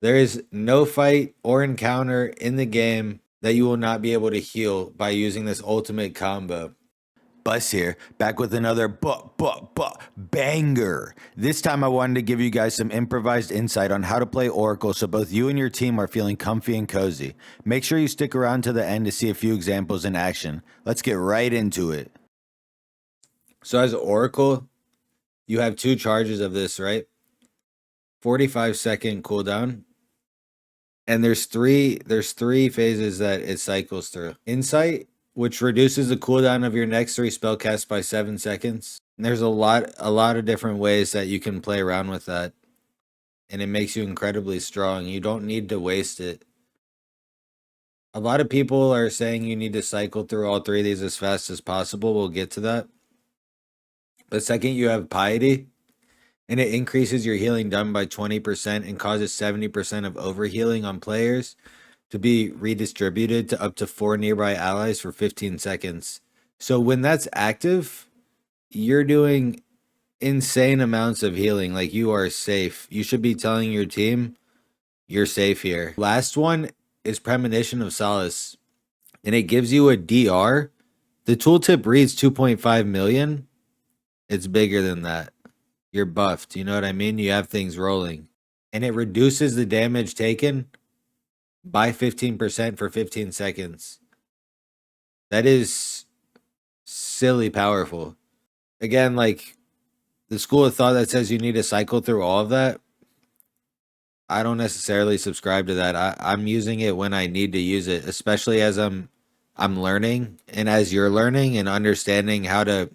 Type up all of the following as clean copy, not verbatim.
There is no fight or encounter in the game that you will not be able to heal by using this ultimate combo. Bus here, back with another banger. This time I wanted to give you guys some improvised insight on how to play Oracle so both you and your team are feeling comfy and cozy. Make sure you stick around to the end to see a few examples in action. Let's get right into it. So as Oracle, you have 2 charges of this, right? 45-second cooldown. And there's three phases that it cycles through. Insight, which reduces the cooldown of your next 3 spellcasts by 7 seconds. And there's a lot of different ways that you can play around with that. And it makes you incredibly strong. You don't need to waste it. A lot of people are saying you need to cycle through all 3 of these as fast as possible. We'll get to that. But second, you have Piety, and it increases your healing done by 20% and causes 70% of overhealing on players to be redistributed to up to 4 nearby allies for 15 seconds. So when that's active, you're doing insane amounts of healing. Like, you are safe. You should be telling your team you're safe here. Last one is Premonition of Solace, and it gives you a DR. The tooltip reads 2.5 million. It's bigger than that. You're buffed. You know what I mean? You have things rolling. And it reduces the damage taken by 15% for 15 seconds. That is silly powerful. Again, like, the school of thought that says you need to cycle through all of that, I don't necessarily subscribe to that. I'm using it when I need to use it, especially as I'm learning, and as you're learning and understanding how to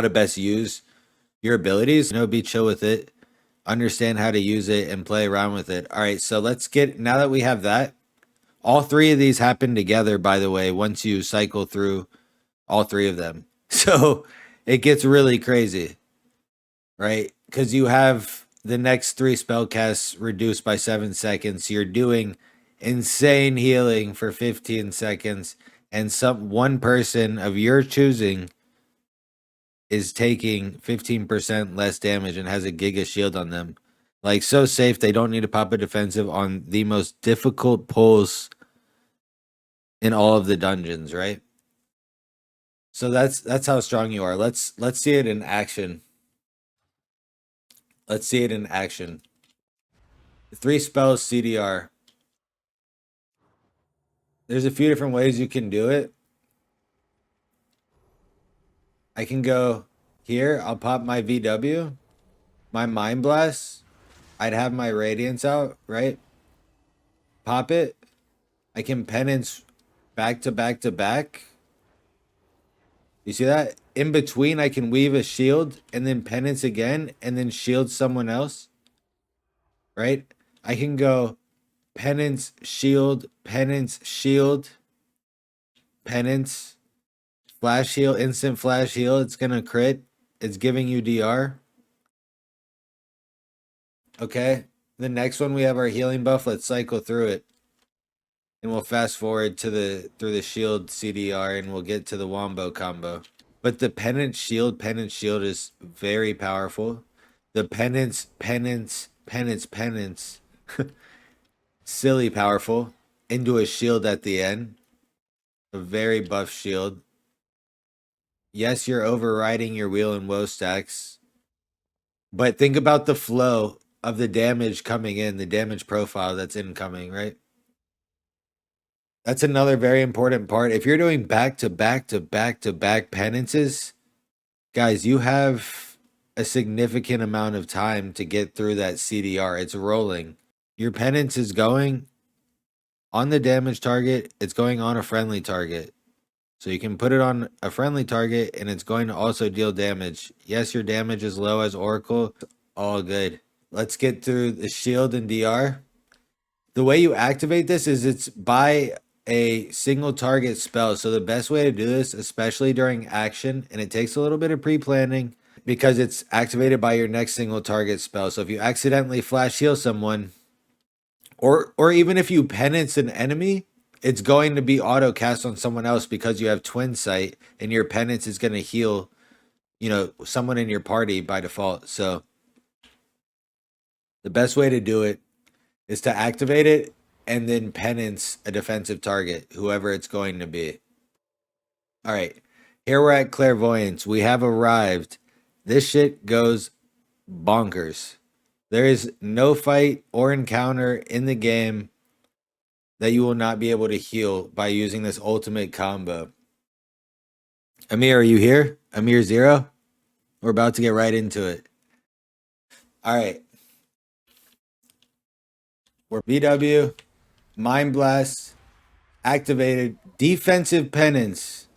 best use your abilities. Be chill with it, understand how to use it, and play around with it. All right, so let's get, now that we have that, all 3 of these happen together, by the way, once you cycle through all 3 of them. So it gets really crazy, right? Because you have the next 3 spellcasts reduced by 7 seconds. You're doing insane healing for 15 seconds, and one person of your choosing is taking 15% less damage and has a giga shield on them. Like, so safe, they don't need to pop a defensive on the most difficult pulls in all of the dungeons, right? So that's how strong you are. Let's see it in action. Let's see it in action. 3 spells CDR. There's a few different ways you can do it. I can go here, I'll pop my VW, my Mind Blast. I'd have my Radiance out, right? Pop it. I can Penance back to back to back. You see that? In between, I can weave a shield and then Penance again and then shield someone else, right? I can go Penance, shield, Penance, shield, Penance, flash heal, instant flash heal. It's going to crit. It's giving you DR. Okay. The next one, we have our healing buff. Let's cycle through it. And we'll fast forward to through the shield CDR, and we'll get to the wombo combo. But the penance shield is very powerful. The penance, silly powerful. Into a shield at the end. A very buff shield. Yes, you're overriding your wheel and woe stacks. But think about the flow of the damage coming in, the damage profile that's incoming, right? That's another very important part. If you're doing back to back to back to back penances, guys, you have a significant amount of time to get through that CDR. It's rolling. Your penance is going on the damage target. It's going on a friendly target. So you can put it on a friendly target, and it's going to also deal damage. Yes, your damage is low as Oracle. All good. Let's get through the shield and DR. The way you activate this is it's by a single target spell. So the best way to do this, especially during action, and it takes a little bit of pre-planning because it's activated by your next single target spell. So if you accidentally flash heal someone, or even if you penance an enemy, it's going to be auto cast on someone else because you have twin sight, and your penance is going to heal, someone in your party by default. So the best way to do it is to activate it and then penance a defensive target, whoever it's going to be. All right. Here we're at Clairvoyance. We have arrived. This shit goes bonkers. There is no fight or encounter in the game that you will not be able to heal by using this ultimate combo. Amir, are you here? Amir Zero? We're about to get right into it. All right. We're BW, Mind Blast, activated, defensive penance,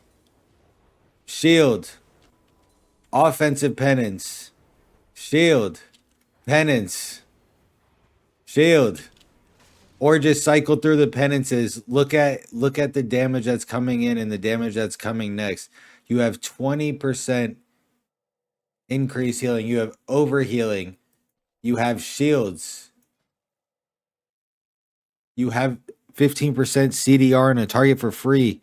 shield, offensive penance, shield, penance, shield. Or just cycle through the penances. Look at the damage that's coming in and the damage that's coming next. You have 20% increase healing. You have over healing. You have shields. You have 15% CDR and a target for free.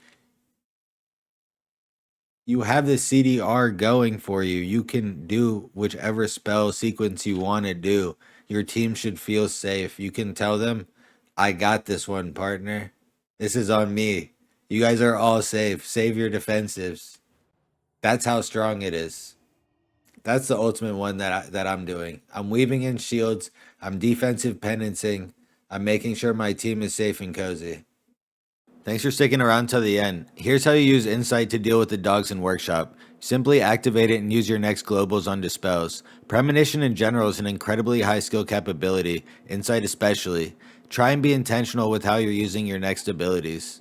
You have the CDR going for you. You can do whichever spell sequence you want to do. Your team should feel safe. You can tell them, I got this one, partner. This is on me. You guys are all safe. Save your defensives. That's how strong it is. That's the ultimate one that I'm doing. I'm weaving in shields. I'm defensive penancing. I'm making sure my team is safe and cozy. Thanks for sticking around till the end. Here's how you use Insight to deal with the dogs in Workshop. Simply activate it and use your next globals on dispels. Premonition in general is an incredibly high skill capability, Insight especially. Try and be intentional with how you're using your next abilities.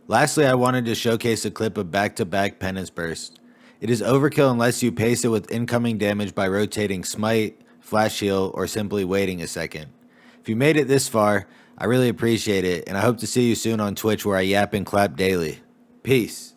Lastly, I wanted to showcase a clip of back-to-back Penance Burst. It is overkill unless you pace it with incoming damage by rotating Smite, Flash Heal, or simply waiting a second. If you made it this far, I really appreciate it, and I hope to see you soon on Twitch where I yap and clap daily. Peace.